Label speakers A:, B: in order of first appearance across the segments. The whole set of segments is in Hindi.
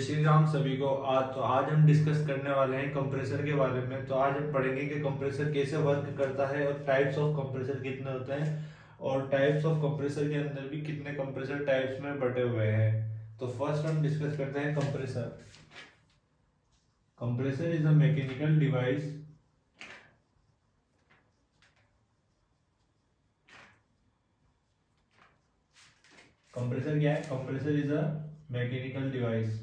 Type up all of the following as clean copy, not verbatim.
A: श्री राम सभी को। आज हम डिस्कस करने वाले हैं कंप्रेसर के बारे में। तो आज हम पढ़ेंगे कि कंप्रेसर कैसे वर्क करता है और टाइप्स ऑफ कंप्रेसर कितने होते हैं और टाइप्स ऑफ कंप्रेसर के अंदर भी कितने कंप्रेसर टाइप्स में बटे हुए हैं। तो फर्स्ट हम डिस्कस करते हैं compressor. Compressor is a mechanical device compressor क्या है? Compressor is a mechanical device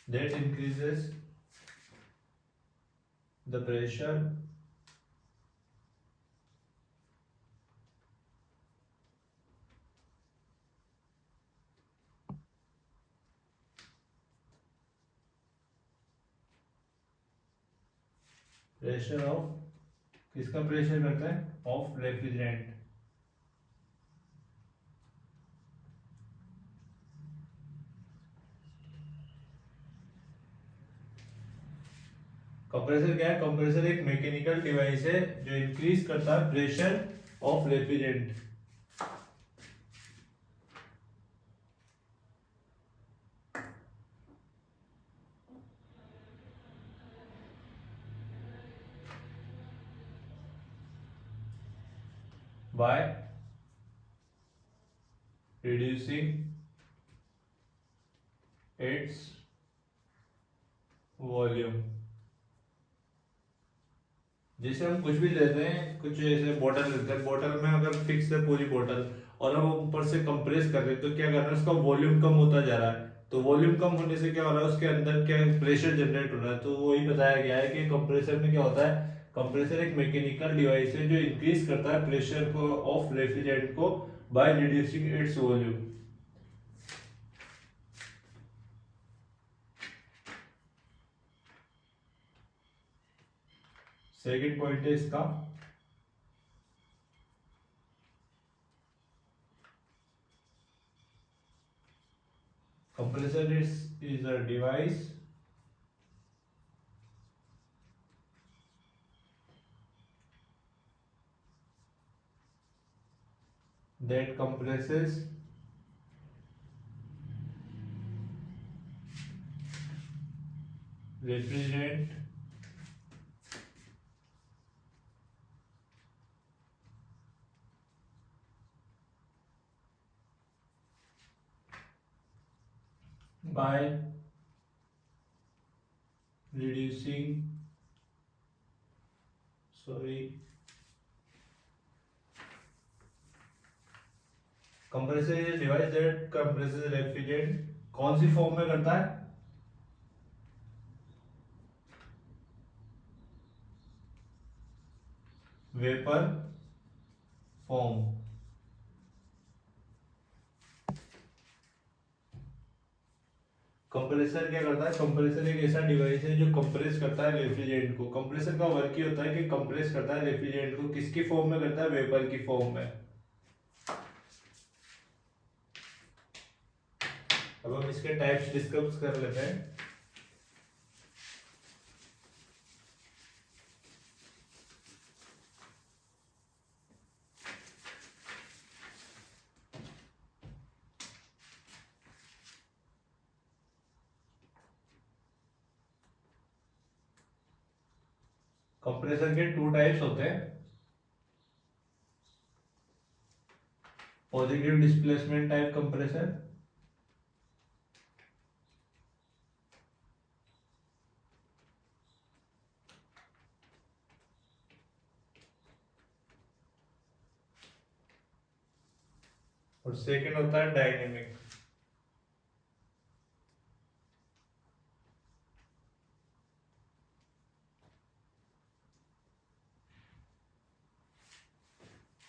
A: that increases the pressure pressure of किसका प्रेशर करता है? Of refrigerant. कंप्रेसर क्या है? कंप्रेसर एक मैकेनिकल डिवाइस है जो इंक्रीज करता है pressure of refrigerant. By reducing its volume. जैसे हम कुछ भी लेते हैं, कुछ ऐसे बोतल लेते हैं, बोतल में अगर फिक्स है पूरी बोतल और हम ऊपर से कंप्रेस कर रहे हैं तो क्या कर रहे हैं, उसका वॉल्यूम कम होता जा रहा है। तो वॉल्यूम कम होने से क्या हो रहा है, उसके अंदर क्या प्रेशर जनरेट हो रहा है। तो वही बताया गया है कि कंप्रेसर में क्या होता है, कंप्रेसर एक मैकेनिकल डिवाइस है जो इंक्रीज करता है प्रेशर को ऑफ रेफ्रिजरेंट को by reducing its volume. Second point है इसका, compressor is a device that compresses refrigerant by reducing compressor is a device that compresses refrigerant। कौन सी फॉर्म में करता है? Vapour form. कंप्रेसर क्या करता है? कंप्रेसर एक ऐसा डिवाइस है जो कंप्रेस करता है रेफ्रिजरेंट को। कंप्रेसर का वर्क ये होता है कि कंप्रेस करता है रेफ्रिजरेंट को। किसकी फॉर्म में करता है? वेपर की फॉर्म में। अब हम इसके टाइप्स डिस्कस कर लेते हैं। कंप्रेसर के टू टाइप्स होते हैं, पॉजिटिव डिस्प्लेसमेंट टाइप कंप्रेसर और सेकंड होता है डायनेमिक।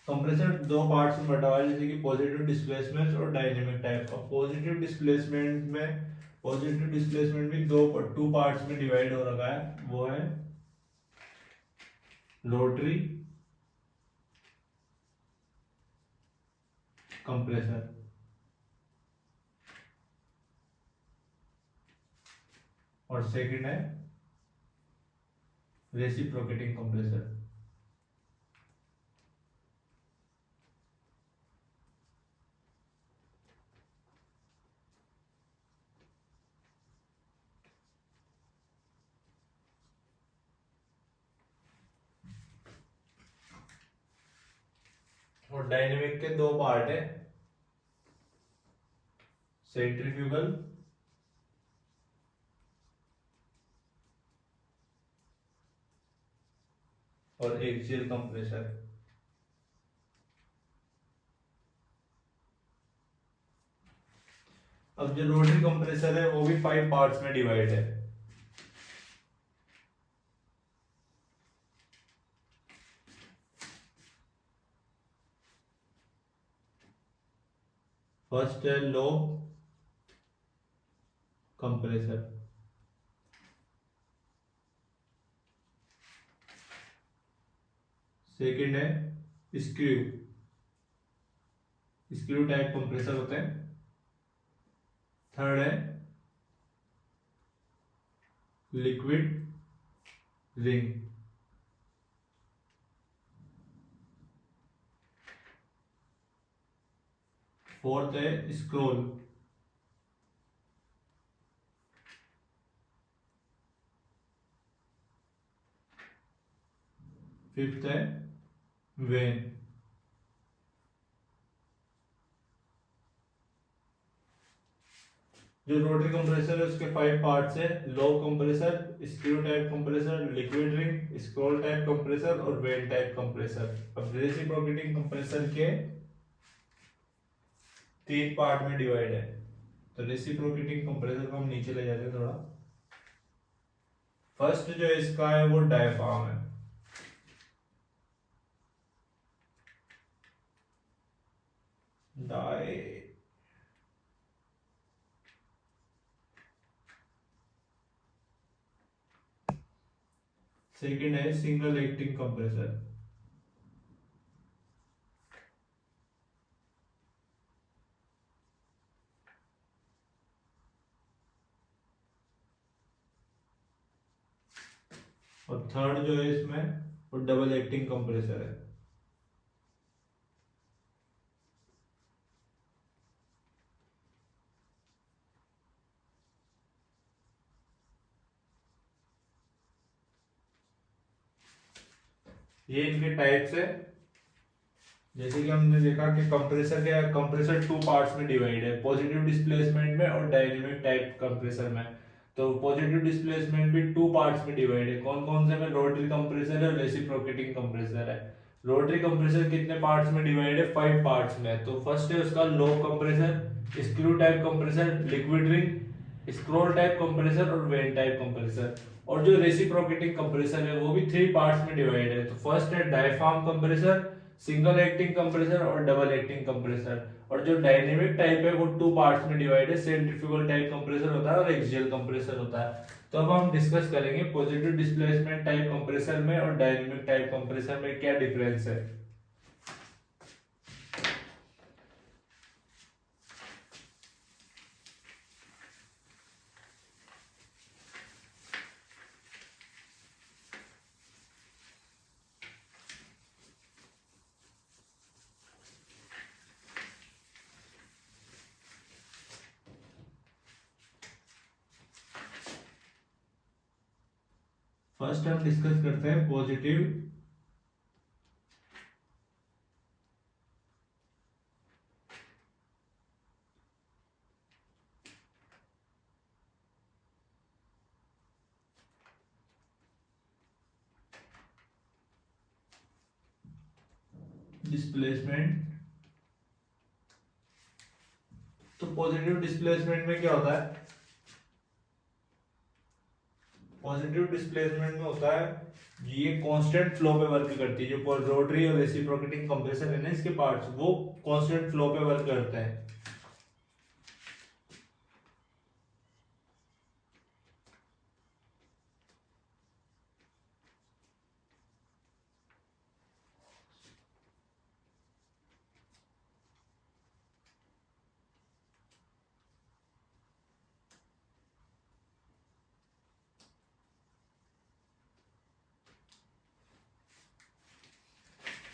A: कंप्रेसर दो पार्ट्स में बटा हुआ है, जैसे कि पॉजिटिव डिस्प्लेसमेंट और डायनेमिक टाइप का। पॉजिटिव डिस्प्लेसमेंट भी दो टू पार्ट्स में डिवाइड हो रखा है। वो है रोटरी कंप्रेसर और सेकंड है रेसिप्रोकेटिंग कंप्रेसर। और डायनेमिक के दो पार्ट है, सेंट्रीफ्यूगल और एक्सियल कंप्रेसर। अब जो रोटरी कंप्रेसर है वो भी 5 पार्ट्स में डिवाइड है। फर्स्ट है लोब कंप्रेसर, सेकंड है स्क्रू, स्क्रू टाइप कंप्रेसर होते हैं, थर्ड है लिक्विड रिंग, फोर्थ है स्क्रोल, फिफ्थ है वेन। जो रोटरी कंप्रेसर है उसके 5 पार्ट्स है, lobe compressor, screw type compressor, liquid ring, scroll type compressor और वेन टाइप कंप्रेसर। अब रेसिप्रोकेटिंग कंप्रेसर के 3 पार्ट में डिवाइड है। तो रेसिप्रोकेटिंग कंप्रेसर को हम नीचे ले जाते हैं थोड़ा। फर्स्ट जो इसका है वो डायफ्राम है, डाई सेकंड है सिंगल एक्टिंग कंप्रेसर, और थर्ड जो है इसमें वो डबल एक्टिंग कंप्रेसर है। ये इनके टाइप्स है। जैसे कि हमने देखा कि कंप्रेसर 2 पार्ट्स में डिवाइड है, पॉजिटिव डिस्प्लेसमेंट में और डायनेमिक टाइप कंप्रेसर में। तो पॉजिटिव डिस्प्लेसमेंट भी 2 पार्ट्स में डिवाइड है, कौन कौन से में, रोटरी कंप्रेसर है और रेसिप्रोकेटिंग कंप्रेसर है। रोटरी कंप्रेसर कितने पार्ट्स में डिवाइड है, 5 पार्ट्स में। तो फर्स्ट है उसका lobe compressor, screw type compressor, liquid ring, scroll type compressor और वेन टाइप कंप्रेसर। और जो रेसिप्रोकेटिंग कंप्रेसर है वो भी 3 पार्ट्स में डिवाइड है। तो फर्स्ट है diaphragm compressor, single acting compressor और डबल एक्टिंग कंप्रेसर। और जो डायनेमिक टाइप है वो 2 पार्ट्स में डिवाइड है, सेंट्रीफ्यूगल टाइप कंप्रेसर होता है और एक्सियल कंप्रेसर होता है। तो अब हम डिस्कस करेंगे पॉजिटिव डिस्प्लेसमेंट टाइप कंप्रेसर में और डायनेमिक टाइप कंप्रेसर में क्या डिफरेंस है। फर्स्ट हम डिस्कस करते हैं पॉजिटिव डिस्प्लेसमेंट। तो पॉजिटिव डिस्प्लेसमेंट में क्या होता है, पॉजिटिव डिस्प्लेसमेंट में होता है ये कांस्टेंट फ्लो पे वर्क करती है। जो रोटरी और रेसिप्रोकेटिंग कंप्रेसर है ना, इसके पार्ट्स वो कांस्टेंट फ्लो पे वर्क करते हैं।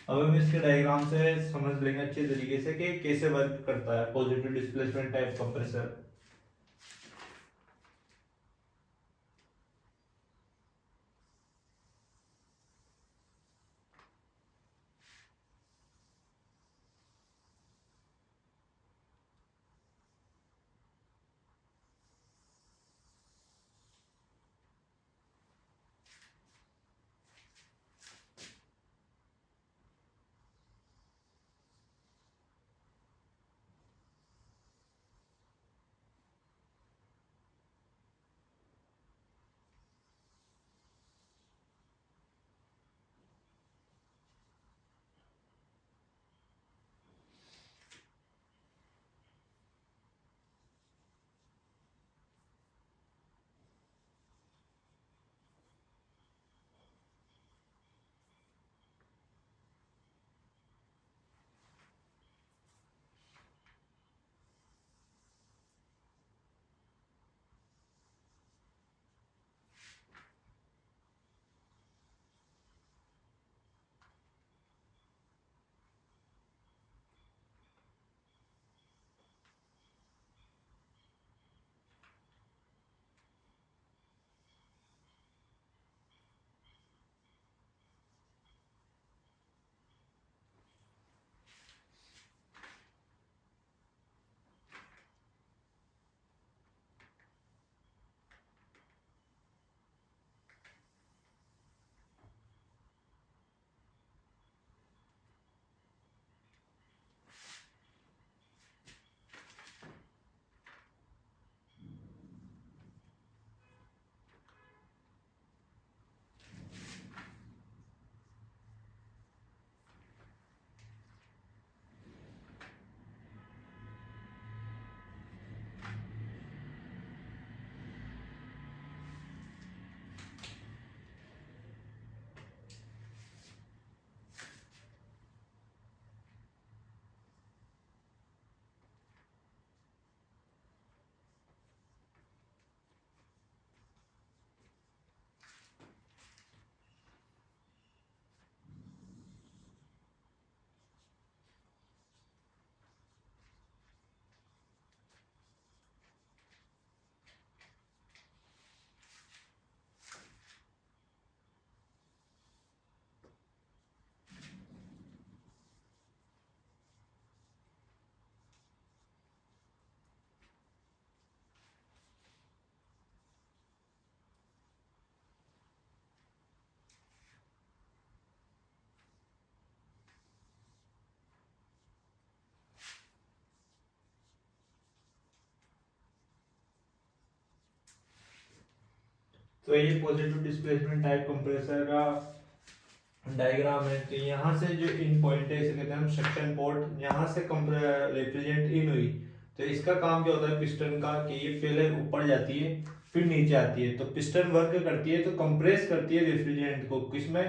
A: अब हम इसके डायग्राम से समझ लेंगे अच्छे तरीके से कि कैसे वर्क करता है पॉजिटिव डिस्प्लेसमेंट टाइप कंप्रेसर। तो ये पॉजिटिव डिस्प्लेसमेंट टाइप कंप्रेसर का डायग्राम है। तो यहाँ से जो इन पॉइंट है इसे कहते हैं हम सक्शन पोर्ट। यहाँ से रेफ्रिजरेंट इन हुई तो इसका काम क्या होता है पिस्टन का कि ये पहले ऊपर जाती है फिर नीचे आती है। तो पिस्टन वर्क करती है तो कंप्रेस करती है रेफ्रिजरेंट को किसमें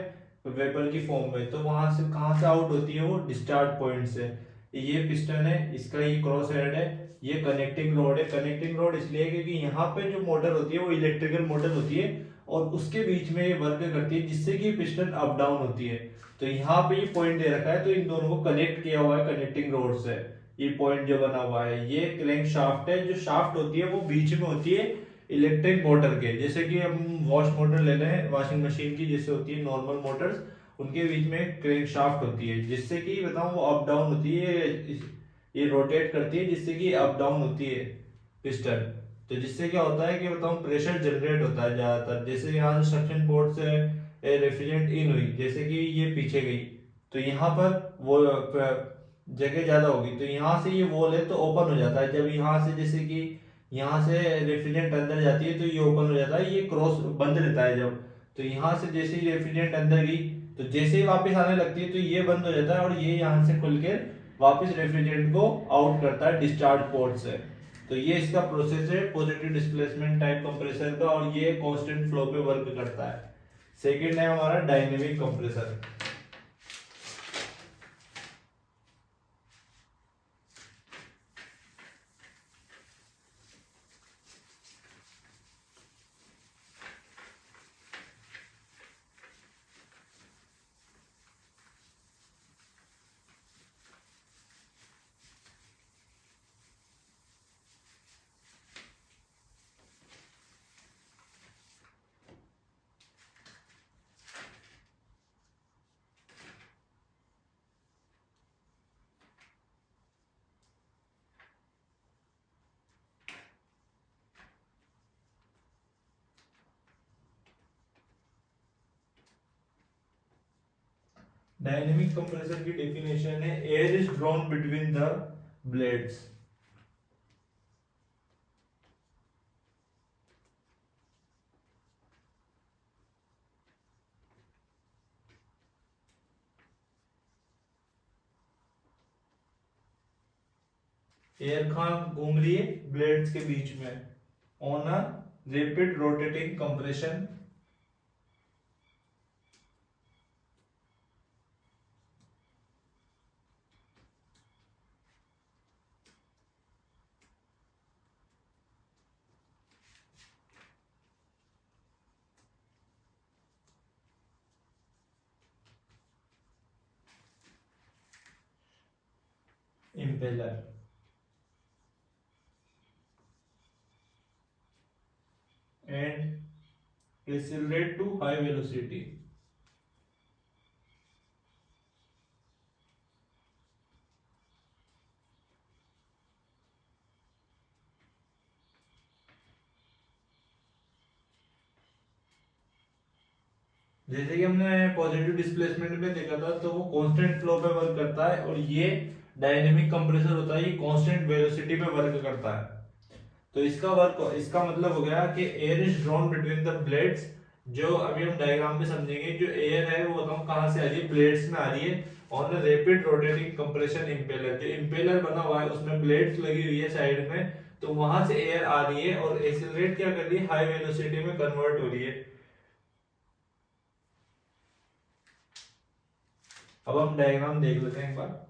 A: वेपर की फॉर्म में। तो वहां से कहाँ से आउट होती है वो डिस्चार्ज पॉइंट से। ये पिस्टन है इसका ये क्रॉस हेड है ये कनेक्टिंग रोड है। कनेक्टिंग रोड इसलिए क्योंकि यहाँ पे जो मोटर होती है वो इलेक्ट्रिकल मोटर होती है और उसके बीच में ये वर्क करती है जिससे कि पिस्टन अप डाउन होती है। तो यहाँ पे ये पॉइंट दे रखा है तो इन दोनों को कनेक्ट किया हुआ है कनेक्टिंग रोड से। ये पॉइंट जो बना हुआ है ये क्रैंक शाफ्ट है। जो शाफ्ट होती है वो बीच में होती है इलेक्ट्रिक मोटर के। जैसे कि हम वॉश मोटर ले रहे हैं वॉशिंग मशीन की जैसे होती है नॉर्मल मोटर्स उनके बीच में क्रैंक शाफ्ट होती है जिससे कि बताऊं वो अप डाउन होती है। ये रोटेट करती है जिससे कि अप डाउन होती है पिस्टन। तो जिससे क्या होता है कि बताऊं प्रेशर जनरेट होता है ज्यादातर। जैसे यहाँ से सक्शन पोर्ट से रेफ्रिजरेंट इन हुई जैसे कि ये पीछे गई तो यहाँ पर वो जगह ज्यादा होगी तो यहाँ से ये वॉल है तो ओपन हो जाता है। जब यहाँ से जैसे कि यहाँ से रेफ्रिजरेंट अंदर जाती है तो ये ओपन हो जाता है ये क्रॉस बंद रहता है जब। तो यहाँ से जैसे ही रेफ्रिजरेंट अंदर गई तो जैसे ही वापस आने लगती है तो ये बंद हो जाता है और ये यहाँ से खुल के वापस रेफ्रिजरेंट को आउट करता है डिस्चार्ज पोर्ट से। तो ये इसका प्रोसेस है पॉजिटिव डिस्प्लेसमेंट टाइप कंप्रेसर का और ये कांस्टेंट फ्लो पे वर्क करता है। सेकंड है हमारा डायनेमिक कंप्रेसर। डायनेमिक कंप्रेसर की डेफिनेशन है air is drawn between the blades. Air कहाँ घूम रही है, ब्लेड्स के बीच में, on a rapid rotating compression impeller and accelerate to high velocity। जैसे कि हमने पॉजिटिव डिस्प्लेसमेंट में देखा था, तो वो कांस्टेंट फ्लो पे वर्क करता है, और ये डायनेमिक कंप्रेसर होता है, ये कांस्टेंट वेलोसिटी पे वर्क करता है। तो इसका मतलब हो गया कि air is drawn between the blades. जो अभी हम डायग्राम में समझेंगे, जो एयर है वो बताऊं कहां से आ रही है, ब्लेड्स में आ रही है on rapid rotating compression impeller. जो इंपेलर बना हुआ है उसमें ब्लेड्स लगी हुई है साइड में, तो वहां से एयर आ रही है और एक्सीलरेट क्या कर रही है, हाई वेलोसिटी में कन्वर्ट हो रही है। अब हम डायग्राम देख लेते हैं एक बार।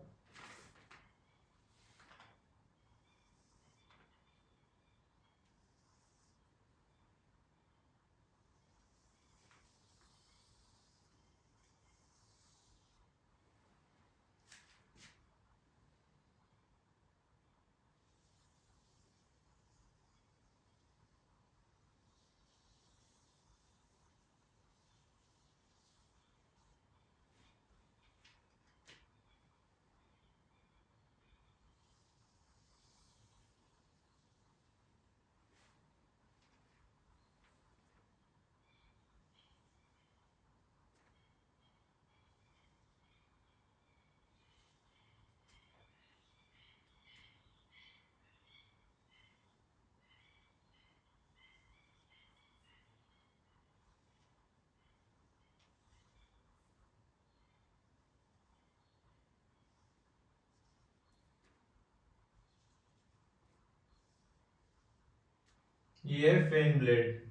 A: ये है फैन ब्लेड।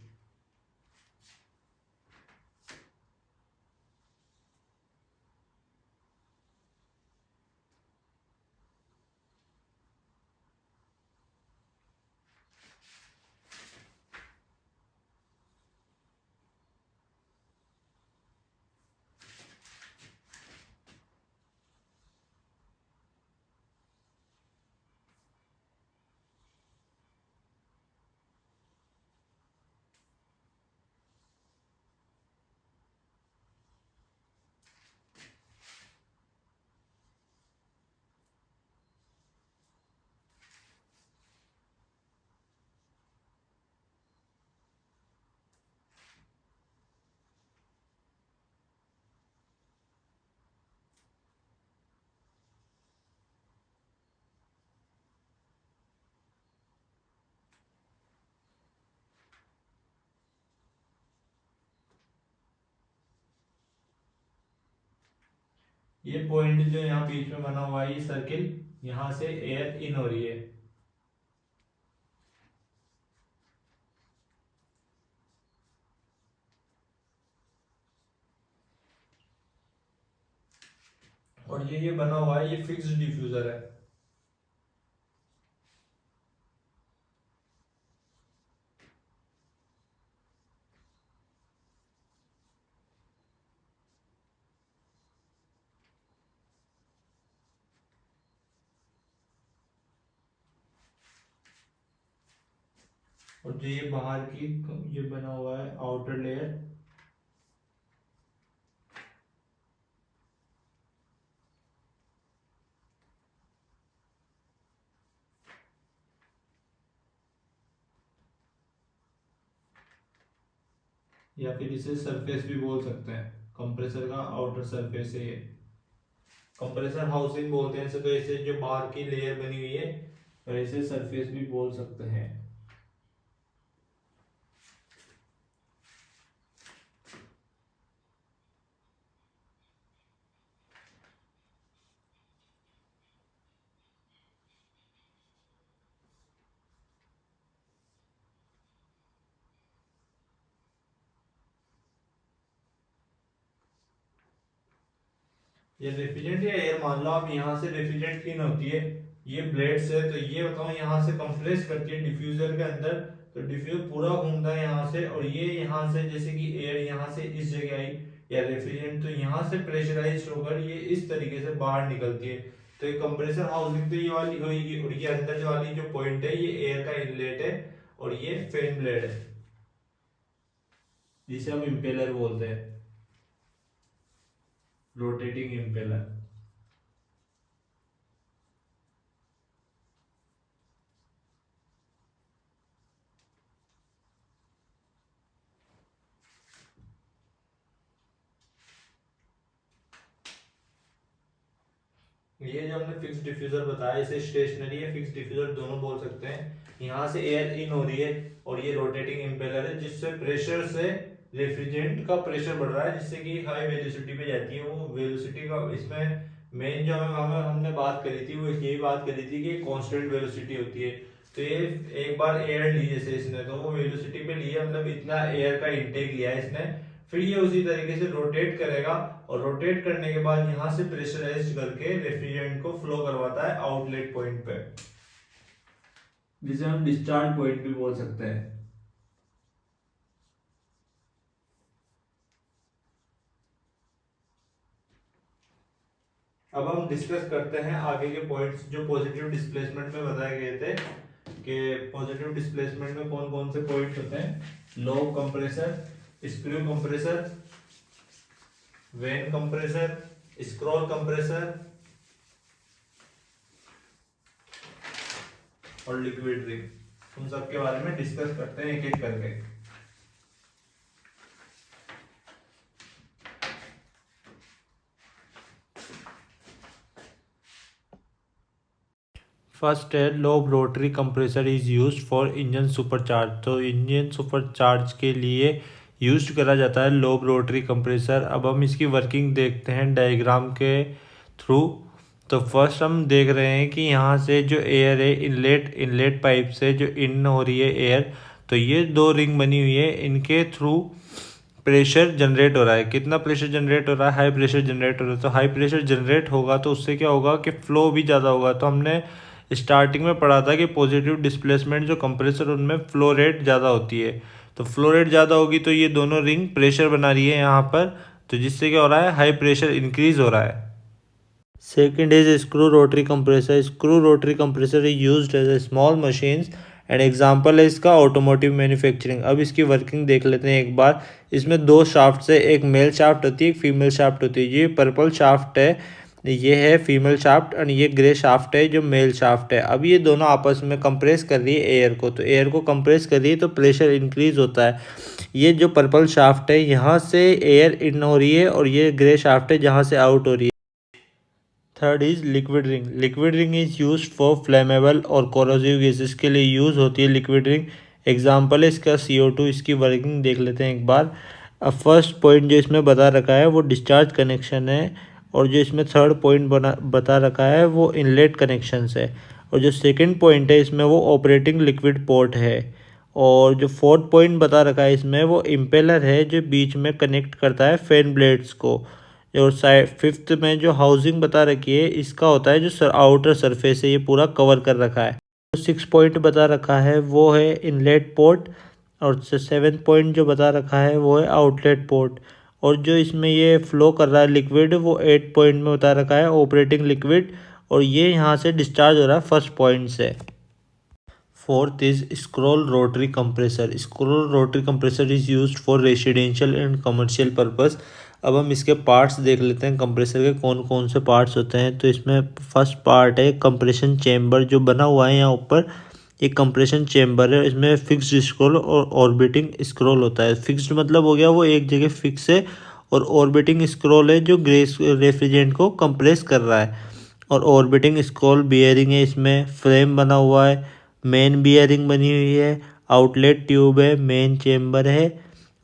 A: ये पॉइंट जो यहाँ बीच में बना हुआ है, ये सर्किल, यहाँ से एयर इन हो रही है। और ये बना हुआ है, ये फिक्स्ड डिफ्यूजर है। और जो ये बाहर की ये बना हुआ है आउटर लेयर, या फिर इसे सरफेस भी बोल सकते हैं, कंप्रेसर का आउटर सरफेस है ये। कंप्रेसर हाउसिंग बोलते हैं इसे। तो इसे जो बाहर की लेयर बनी हुई है, और इसे सरफेस भी बोल सकते हैं। ये रेफ्रिजरेंट या एयर, मान लो आप यहाँ से रेफ्रिजरेंट क्लीन होती है, ये ब्लेड से, तो ये बताओ यहाँ से कंप्रेस करती है डिफ्यूजर के अंदर, तो डिफ्यूजर पूरा घूमता है यहाँ से, और ये यहाँ से जैसे कि एयर यहाँ से इस जगह आई या रेफ्रिजरेंट, तो यहाँ से प्रेशराइज होकर ये इस तरीके से बाहर निकलती है। तो ये कंप्रेसर हाउसिंग तो ये वाली होगी, और ये अंदर जो वाली जो पॉइंट है ये एयर का इनलेट है, और ये फैन ब्लेड है जिसे हम इम्पेलर बोलते हैं, रोटेटिंग इम्पेलर। ये जो हमने फिक्स डिफ्यूजर बताया, इसे स्टेशनरी या फिक्स डिफ्यूजर दोनों बोल सकते हैं। यहाँ से एयर इन हो रही है, और ये रोटेटिंग इम्पेलर है जिससे प्रेशर से रेफ्रिजरेंट का प्रेशर बढ़ रहा है, जिससे कि हाई वेलोसिटी पे जाती है। वो वेलोसिटी का इसमें मेन जो हमें हमने बात करी थी, वो यही बात करी थी कि कांस्टेंट वेलोसिटी होती है। तो ये एक बार एयर ली जैसे इसने, तो वो वेलोसिटी पे लिया, मतलब इतना एयर का इंटेक लिया है इसने, फिर ये उसी तरीके से रोटेट करेगा, और रोटेट करने के बाद यहाँ से प्रेशराइज करके रेफ्रिजरेंट को फ्लो करवाता है आउटलेट पॉइंट पे, जिसे हम डिस्चार्ज पॉइंट भी बोल सकते हैं। अब हम डिस्कस करते हैं आगे के पॉइंट्स जो पॉजिटिव डिस्प्लेसमेंट में बताए गए थे, कि पॉजिटिव डिस्प्लेसमेंट में कौन कौन से पॉइंट्स होते हैं। Lobe compressor, screw compressor, vane compressor, scroll compressor और लिक्विड रिंग। उन सब के बारे में डिस्कस करते हैं एक एक करके। फर्स्ट है lobe rotary compressor is used for engine supercharge. तो इंजन सुपरचार्ज के लिए यूज करा जाता है लो रोटरी कंप्रेसर। अब हम इसकी वर्किंग देखते हैं डायग्राम के थ्रू। तो फर्स्ट हम देख रहे हैं कि यहाँ से जो एयर है इनलेट पाइप से जो इन हो रही है एयर, तो ये दो रिंग बनी हुई है, इनके थ्रू प्रेशर जनरेट हो रहा है। कितना प्रेशर जनरेट हो रहा है? हाई प्रेशर जनरेट हो रहा है। तो हाई प्रेशर जनरेट होगा तो उससे क्या होगा कि फ्लो भी ज़्यादा होगा। तो हमने स्टार्टिंग में पढ़ा था कि पॉजिटिव डिस्प्लेसमेंट जो कंप्रेसर उनमें फ्लो रेट ज़्यादा होती है। तो फ्लो रेट ज़्यादा होगी तो ये दोनों रिंग प्रेशर बना रही है यहाँ पर, तो जिससे क्या हो रहा है, हाई प्रेशर इंक्रीज हो रहा है। Second is screw rotary compressor. Screw rotary compressor is used as a small machines and example है इसका ऑटोमोटिव मैन्युफैक्चरिंग। अब इसकी वर्किंग देख लेते हैं एक बार। इसमें दो शाफ्ट है, एक मेल शाफ्ट होती है, एक फीमेल शाफ्ट होती है। ये पर्पल शाफ्ट है, ये है फीमेल शाफ्ट, और ये ग्रे शाफ्ट है जो मेल शाफ्ट है। अब ये दोनों आपस में कंप्रेस कर रही है एयर को, तो एयर को कंप्रेस कर रही है तो प्रेशर इंक्रीज होता है। ये जो पर्पल शाफ्ट है यहाँ से एयर इन हो रही है, और ये ग्रे शाफ्ट है जहाँ से आउट हो रही है। Third is liquid ring. Liquid ring is use for flammable और कोरोसिव गैसेस के लिए यूज होती है लिक्विड रिंग। एग्जाम्पल है इसका CO2। इसकी वर्किंग देख लेते हैं एक बार। अब फर्स्ट पॉइंट जो इसमें बता रखा है वो डिस्चार्ज कनेक्शन है, और जो इसमें थर्ड पॉइंट बता रखा है वो इनलेट कनेक्शन है, और जो सेकेंड पॉइंट है इसमें वो ऑपरेटिंग लिक्विड पोर्ट है, और जो फोर्थ पॉइंट बता रखा है इसमें वो इम्पेलर है जो बीच में कनेक्ट करता है फैन ब्लेड्स को। और फिफ्थ में जो हाउसिंग बता रखी है इसका होता है जो आउटर सरफेस है, ये पूरा कवर कर रखा है। जो सिक्स पॉइंट बता रखा है वो है इनलेट पोर्ट, और सेवेंथ पॉइंट जो बता रखा है वो है आउटलेट पोर्ट, और जो इसमें ये फ्लो कर रहा है लिक्विड वो 8 पॉइंट में बता रखा है ऑपरेटिंग लिक्विड, और ये यहाँ से डिस्चार्ज हो रहा है फर्स्ट पॉइंट से। Fourth is scroll rotary compressor. Scroll rotary compressor is used for residential and commercial purpose. अब हम इसके पार्ट्स देख लेते हैं कंप्रेसर के कौन कौन से पार्ट्स होते हैं। तो इसमें फर्स्ट पार्ट है कंप्रेशन चेम्बर जो बना हुआ है यहाँ ऊपर, एक कंप्रेशन चेम्बर है। इसमें फिक्स्ड स्क्रॉल और ऑर्बिटिंग स्क्रॉल होता है। फिक्स्ड मतलब हो गया वो एक जगह फिक्स है,
B: और ऑर्बिटिंग स्क्रॉल है जो रेफ्रिजरेंट को कंप्रेस कर रहा है। और ऑर्बिटिंग स्क्रॉल बियरिंग है, इसमें फ्रेम बना हुआ है, मेन बियरिंग बनी हुई है, आउटलेट ट्यूब है, मेन चेम्बर है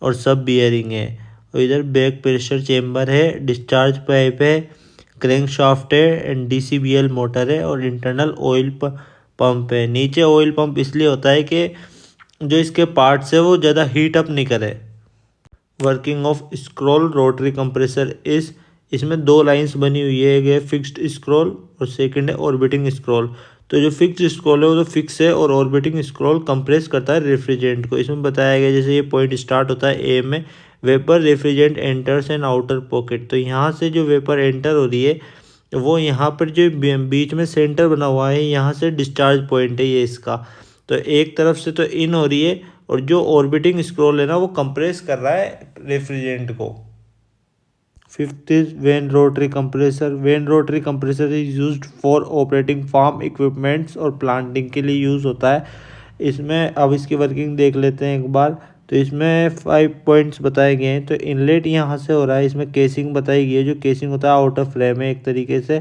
B: और सब बियरिंग है। और इधर बैक प्रेशर चेम्बर है, डिस्चार्ज पाइप है, क्रैंक शाफ्ट है एंड DCBL मोटर है और इंटरनल ऑयल पंप है। नीचे ऑयल पंप इसलिए होता है कि जो इसके पार्ट्स है वो ज़्यादा हीट अप नहीं करे। Working of scroll rotary compressor इस इसमें दो लाइंस बनी हुई है, एक है फिक्स्ड स्क्रॉल और सेकंड है ऑर्बिटिंग स्क्रॉल। तो जो फिक्स्ड स्क्रॉल है वो तो फिक्स है और ऑर्बिटिंग स्क्रॉल कंप्रेस करता है रेफ्रिजरेंट को। इसमें बताया गया जैसे ये पॉइंट स्टार्ट होता है ए में, vapour refrigerant enters an outer pocket. तो यहाँ से जो वेपर एंटर हो रही है वो यहाँ पर जो बीच में सेंटर बना हुआ है यहाँ से डिस्चार्ज पॉइंट है ये इसका। तो एक तरफ से तो इन हो रही है और जो ऑर्बिटिंग स्क्रॉल है ना वो कंप्रेस कर रहा है रेफ्रिजरेंट को। Fifth is vane rotary compressor. Vane rotary compressor is used for operating farm equipments और प्लांटिंग के लिए यूज़ होता है। इसमें अब इसकी वर्किंग देख लेते हैं एक बार। तो इसमें 5 पॉइंट्स बताए गए हैं। तो इनलेट यहाँ से हो रहा है, इसमें केसिंग बताई गई है, जो केसिंग होता है आउटर फ्रेम है एक तरीके से।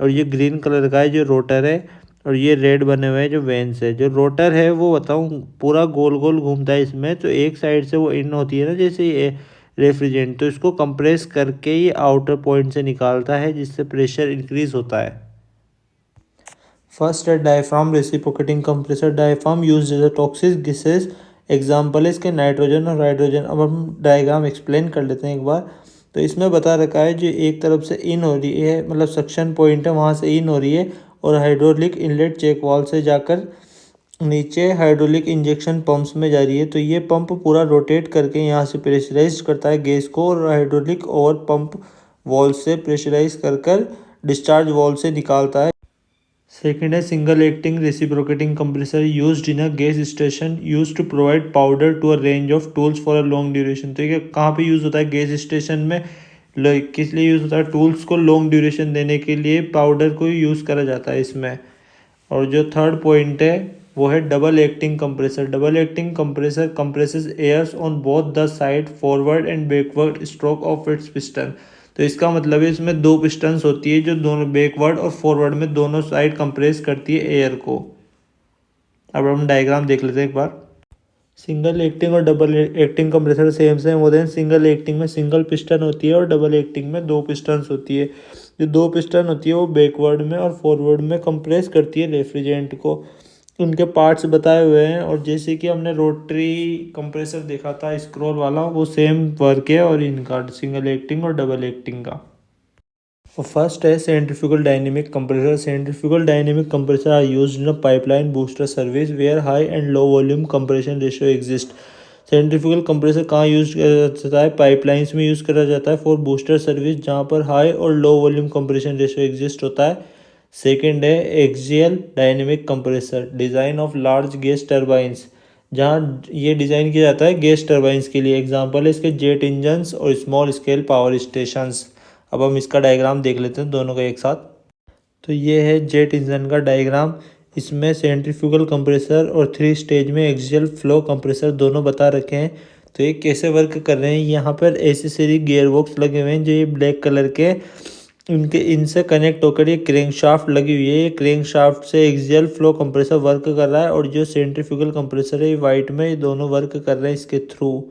B: और ये ग्रीन कलर का है जो रोटर है और ये रेड बने हुए हैं जो वेन्स है। जो रोटर है वो बताऊँ पूरा गोल गोल घूमता है इसमें, तो एक साइड से वो इन होती है ना जैसे ये रेफ्रिजरेंट, तो इसको कंप्रेस करके ये आउटर पॉइंट से निकालता है जिससे प्रेशर इंक्रीज होता है। फर्स्ट है diaphragm reciprocating compressor. Diaphragm use as a toxic gases, example है इसके नाइट्रोजन और हाइड्रोजन। अब हम डायग्राम एक्सप्लेन कर लेते हैं एक बार। तो इसमें बता रखा है जो एक तरफ से इन हो रही है, मतलब सक्शन पॉइंट है वहाँ से इन हो रही है और हाइड्रोलिक इनलेट चेक वाल्व से जाकर नीचे हाइड्रोलिक इंजेक्शन पंप्स में जा रही है। तो ये पंप पूरा रोटेट करके यहाँ से प्रेशराइज करता है गैस को और हाइड्रोलिक ओवर पंप वॉल्व से प्रेशराइज कर डिस्चार्ज वॉल्व से निकालता है। सेकेंड है single acting reciprocating compressor used in a gas station, use to provide powder to a range of tools for a long duration. तो ये कहाँ पे यूज़ होता है? गैस स्टेशन में। किस लिए यूज़ होता है? टूल्स को लॉन्ग ड्यूरेशन देने के लिए पाउडर को यूज़ करा जाता है इसमें। और जो थर्ड पॉइंट है वो है double acting compressor. Double acting compressor compresses airs on both the side forward and backward stroke of its piston. तो इसका मतलब है इसमें दो पिस्टन्स होती है जो दोनों बैकवर्ड और फॉरवर्ड में दोनों साइड कंप्रेस करती है एयर को। अब हम डायग्राम देख लेते हैं एक बार। सिंगल एक्टिंग और डबल एक्टिंग कंप्रेसर सेम होते हैं। सिंगल एक्टिंग में सिंगल पिस्टन होती है और डबल एक्टिंग में दो पिस्टन्स होती है। जो दो पिस्टन होती है वो बैकवर्ड में और फॉरवर्ड में कंप्रेस करती है रेफ्रिजरेंट को। उनके पार्ट्स बताए हुए हैं और जैसे कि हमने रोटरी कंप्रेसर देखा था स्क्रॉल वाला, वो सेम वर्क है और इनका सिंगल एक्टिंग और डबल एक्टिंग का। और फर्स्ट है centrifugal dynamic compressor. Centrifugal dynamic compressor are used in a pipeline booster service where high and low volume compression ratio exist. Centrifugal compressor कहाँ यूज किया जाता है? पाइपलाइंस में यूज़ करा जाता है फॉर बूस्टर सर्विस जहाँ पर हाई और लो वॉल्यूम कंप्रेशन रेशियो एग्जिस्ट होता है। सेकेंड है axial dynamic compressor, design of large gas turbines, जहाँ ये डिज़ाइन किया जाता है गैस टर्बाइंस के लिए। एग्जाम्पल है इसके जेट इंजन्स और स्मॉल स्केल पावर स्टेशंस। अब हम इसका डायग्राम देख लेते हैं दोनों का एक साथ। तो ये है जेट इंजन का डायग्राम। इसमें सेंट्रीफ्यूगल कंप्रेसर और 3 स्टेज में एक्सियल फ्लो कंप्रेसर दोनों बता रखे हैं। तो ये कैसे वर्क कर रहे हैं? यहाँ पर एसेसरी गियर बॉक्स लगे हुए हैं जो ये ब्लैक कलर के, इनसे कनेक्ट होकर ये क्रैंक शाफ्ट लगी हुई है। ये क्रैंक शाफ्ट से एक्सियल फ्लो कंप्रेसर वर्क कर रहा है और जो सेंट्रीफ्यूगल कंप्रेसर है ये वाइट में, ये दोनों वर्क कर रहे हैं इसके थ्रू।